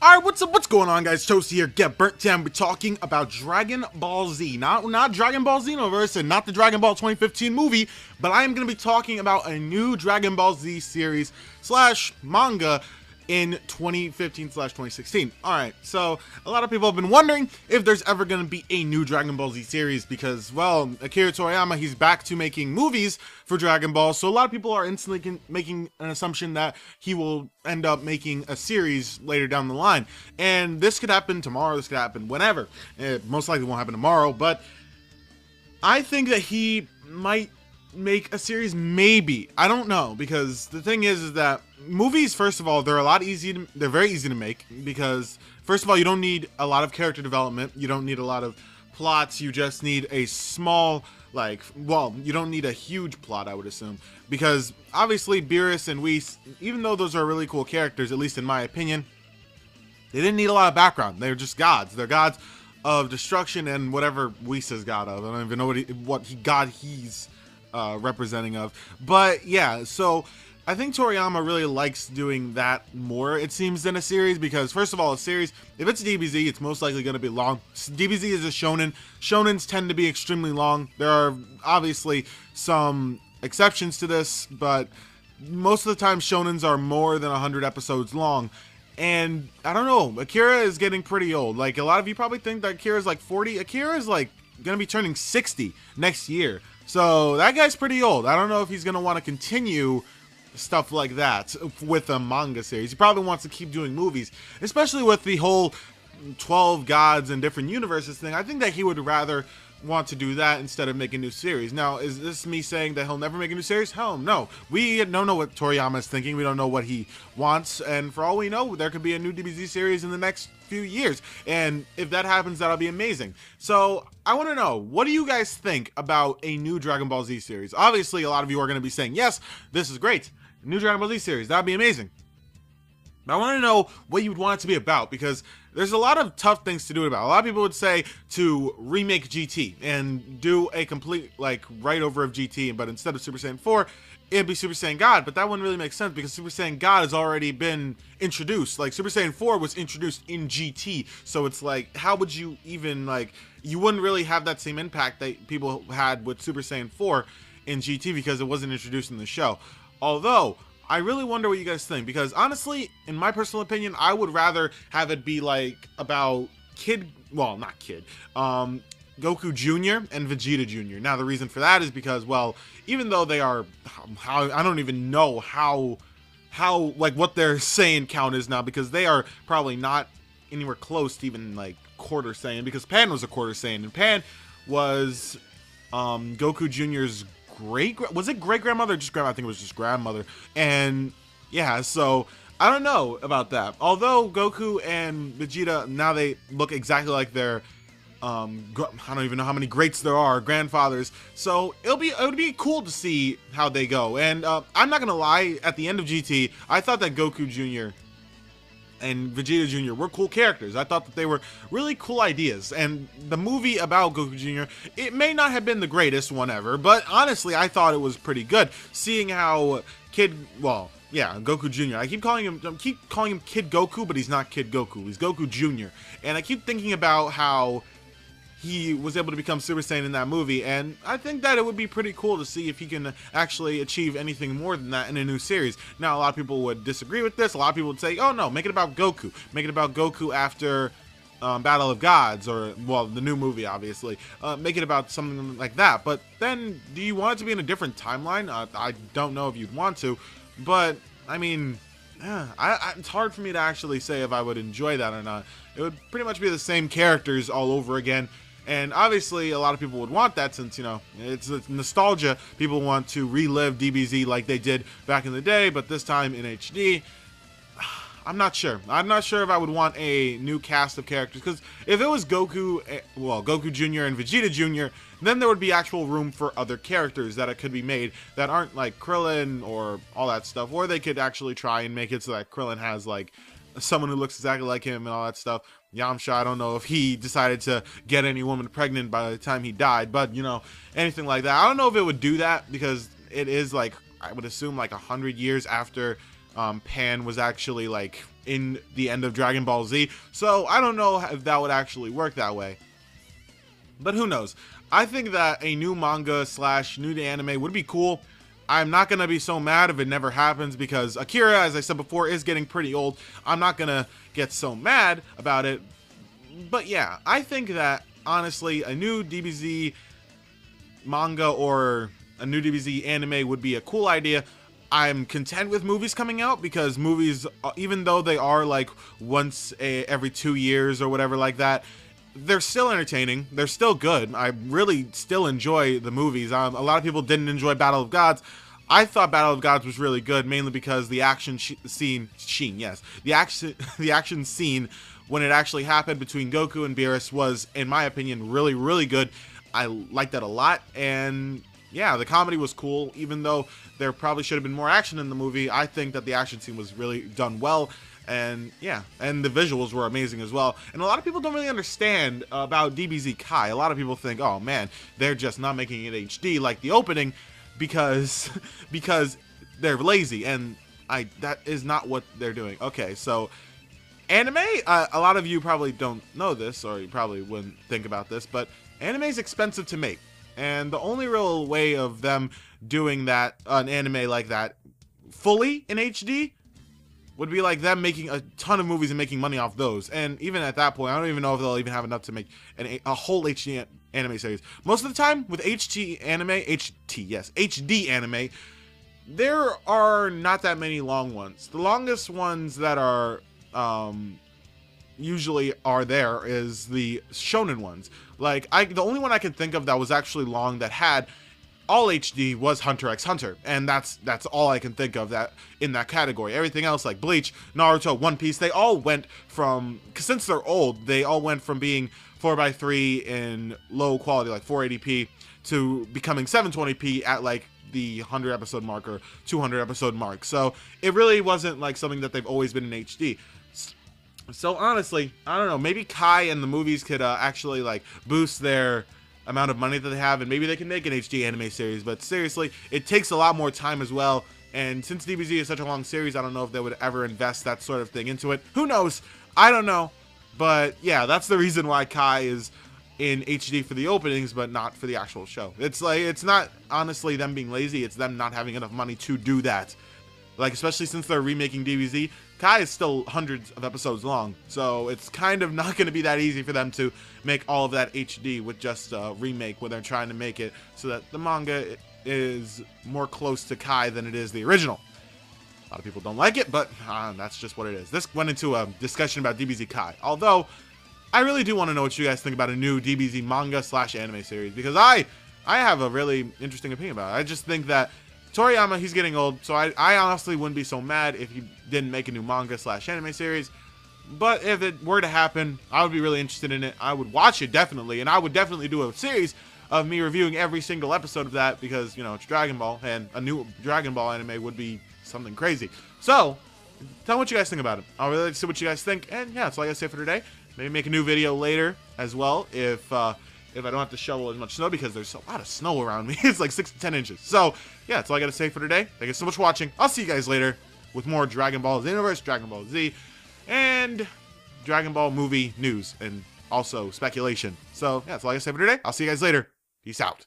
Alright, what's up? What's going on, guys? Toasty here. Get burnt down. We're talking about Dragon Ball Z. Not Dragon Ball Xenoverse and not the Dragon Ball 2015 movie, but I am going to be talking about a new Dragon Ball Z series slash manga in 2015/2016. Alright, so a lot of people have been wondering if there's ever going to be a new Dragon Ball Z series because, well, Akira Toriyama, he's back to making movies for Dragon Ball, so a lot of people are instantly making an assumption that he will end up making a series later down the line. And this could happen tomorrow, this could happen whenever. It most likely won't happen tomorrow, but I think that he might make a series, maybe. I don't know, because the thing is that movies, first of all, they're very easy to make, because first of all, you don't need a lot of character development, you don't need a lot of plots, you just need a small, you don't need a huge plot, I would assume, because obviously Beerus and Whis, even though those are really cool characters, at least in my opinion, they didn't need a lot of background. They're just gods. They're gods of destruction and whatever Whis is god of. I don't even know what he's representing of, but yeah, so I think Toriyama really likes doing that more, it seems, than a series, because first of all, a series, if it's DBZ, it's most likely going to be long. DBZ is a shonen. Shonens tend to be extremely long. There are obviously some exceptions to this, but most of the time shonens are more than 100 episodes long. And I don't know, Akira is getting pretty old. Like, a lot of you probably think that Akira is like 40. Akira is like gonna be turning 60 next year, so that guy's pretty old. I don't know if he's gonna want to continue stuff like that with a manga series. He probably wants to keep doing movies, especially with the whole 12 gods and different universes thing. I think that he would rather want to do that instead of make a new series. Now, is this me saying that he'll never make a new series? Hell no. We don't know what Toriyama is thinking. We don't know what he wants, and for all we know, there could be a new DBZ series in the next few years, and if that happens, that'll be amazing. So I want to know, what do you guys think about a new Dragon Ball Z series? Obviously, a lot of you are going to be saying, yes, this is great, new Dragon Ball Z series, that'd be amazing. But I want to know what you would want it to be about, because there's a lot of tough things to do about. A lot of people would say to remake GT and do a complete, right over of GT, but instead of Super Saiyan 4, it'd be Super Saiyan God. But that wouldn't really make sense, because Super Saiyan God has already been introduced. Like, Super Saiyan 4 was introduced in GT, so it's like, how would you even, you wouldn't really have that same impact that people had with Super Saiyan 4 in GT, because it wasn't introduced in the show. Although, I really wonder what you guys think, because honestly, in my personal opinion, I would rather have it be about Goku Jr. and Vegeta Jr. Now, the reason for that is because, well, even though they are, I don't even know how what their Saiyan count is now, because they are probably not anywhere close to even quarter Saiyan, because Pan was a quarter Saiyan, and Pan was Goku Jr.'s great-grandmother or just grandma? I think it was just grandmother. And yeah, so I don't know about that. Although Goku and Vegeta, now they look exactly like their I don't even know how many greats there are, grandfathers. So it would be cool to see how they go. And I'm not gonna lie, at the end of GT, I thought that Goku Jr. and Vegeta Jr. were cool characters. I thought that they were really cool ideas, and the movie about Goku Jr., it may not have been the greatest one ever, but honestly, I thought it was pretty good, seeing how Goku Jr. I keep calling him Kid Goku, but he's not Kid Goku, he's Goku Jr., and I keep thinking about how he was able to become Super Saiyan in that movie, and I think that it would be pretty cool to see if he can actually achieve anything more than that in a new series. Now, a lot of people would disagree with this. A lot of people would say, oh no, make it about Goku. Make it about Goku after Battle of Gods, or, well, the new movie, obviously. Make it about something like that. But then, do you want it to be in a different timeline? I don't know if you'd want to, but, I mean, it's hard for me to actually say if I would enjoy that or not. It would pretty much be the same characters all over again. And obviously, a lot of people would want that, since, it's nostalgia. People want to relive DBZ like they did back in the day, but this time in HD. I'm not sure. I'm not sure if I would want a new cast of characters, because if it was Goku Jr. and Vegeta Jr., then there would be actual room for other characters that it could be made that aren't like Krillin or all that stuff, or they could actually try and make it so that Krillin has someone who looks exactly like him and all that stuff. Yamcha, I don't know if he decided to get any woman pregnant by the time he died, but, anything like that. I don't know if it would do that, because it is, I would assume, 100 years after Pan was actually like in the end of Dragon Ball Z. So I don't know if that would actually work that way. But who knows? I think that a new manga / new anime would be cool. I'm not going to be so mad if it never happens because Akira, as I said before, is getting pretty old. I'm not going to get so mad about it. But yeah, I think that, honestly, a new DBZ manga or a new DBZ anime would be a cool idea. I'm content with movies coming out because movies, even though they are like once every 2 years or whatever like that, they're still entertaining. They're still good. I really still enjoy the movies. A lot of people didn't enjoy Battle of Gods. I thought Battle of Gods was really good, mainly because the action scene, the action scene when it actually happened between Goku and Beerus was, in my opinion, really, really good. I liked that a lot, and yeah, the comedy was cool. Even though there probably should have been more action in the movie, I think that the action scene was really done well. And yeah, and the visuals were amazing as well. And a lot of people don't really understand about DBZ Kai. A lot of people think, oh man, they're just not making it HD like the opening because they're lazy. And that is not what they're doing. Okay, so anime, a lot of you probably don't know this, or you probably wouldn't think about this, but anime is expensive to make. And the only real way of them doing that, an anime like that, fully in HD, would be like them making a ton of movies and making money off those. And even at that point, I don't even know if they'll even have enough to make a whole HD anime series. Most of the time, with HD anime, there are not that many long ones. The longest ones that are usually are there is the shonen ones. Like, the only one I can think of that was actually long that had all HD was Hunter x Hunter, and that's all I can think of that in that category. Everything else, like Bleach, Naruto, One Piece, they all went from, since they're old, they all went from being 4:3 in low quality, like 480p, to becoming 720p at like the 100 episode mark or 200 episode mark. So it really wasn't like something that they've always been in HD. So honestly, I don't know, maybe Kai and the movies could actually like boost their amount of money that they have, and maybe they can make an HD anime series. But seriously, it takes a lot more time as well, and since DBZ is such a long series, I don't know if they would ever invest that sort of thing into it. Who knows? I don't know. But yeah, that's the reason why Kai is in HD for the openings but not for the actual show. It's like, it's not honestly them being lazy, it's them not having enough money to do that. Like, especially since they're remaking DBZ, Kai is still hundreds of episodes long, so it's kind of not going to be that easy for them to make all of that HD with just a remake when they're trying to make it so that the manga is more close to Kai than it is the original. A lot of people don't like it, but that's just what it is. This went into a discussion about DBZ Kai, although I really do want to know what you guys think about a new DBZ manga / anime series, because I have a really interesting opinion about it. I just think that Toriyama, he's getting old, so I honestly wouldn't be so mad if he didn't make a new manga / anime series. But if it were to happen, I would be really interested in it. I would watch it, definitely, and I would definitely do a series of me reviewing every single episode of that because, you know, it's Dragon Ball, and a new Dragon Ball anime would be something crazy. So, tell me what you guys think about it. I'll really like to see what you guys think, and yeah, that's all I gotta say for today. Maybe make a new video later as well if I don't have to shovel as much snow, because there's a lot of snow around me. It's like 6 to 10 inches. So, yeah, that's all I got to say for today. Thank you so much for watching. I'll see you guys later with more Dragon Ball Xenoverse, Dragon Ball Z, and Dragon Ball movie news, and also speculation. So, yeah, that's all I got to say for today. I'll see you guys later. Peace out.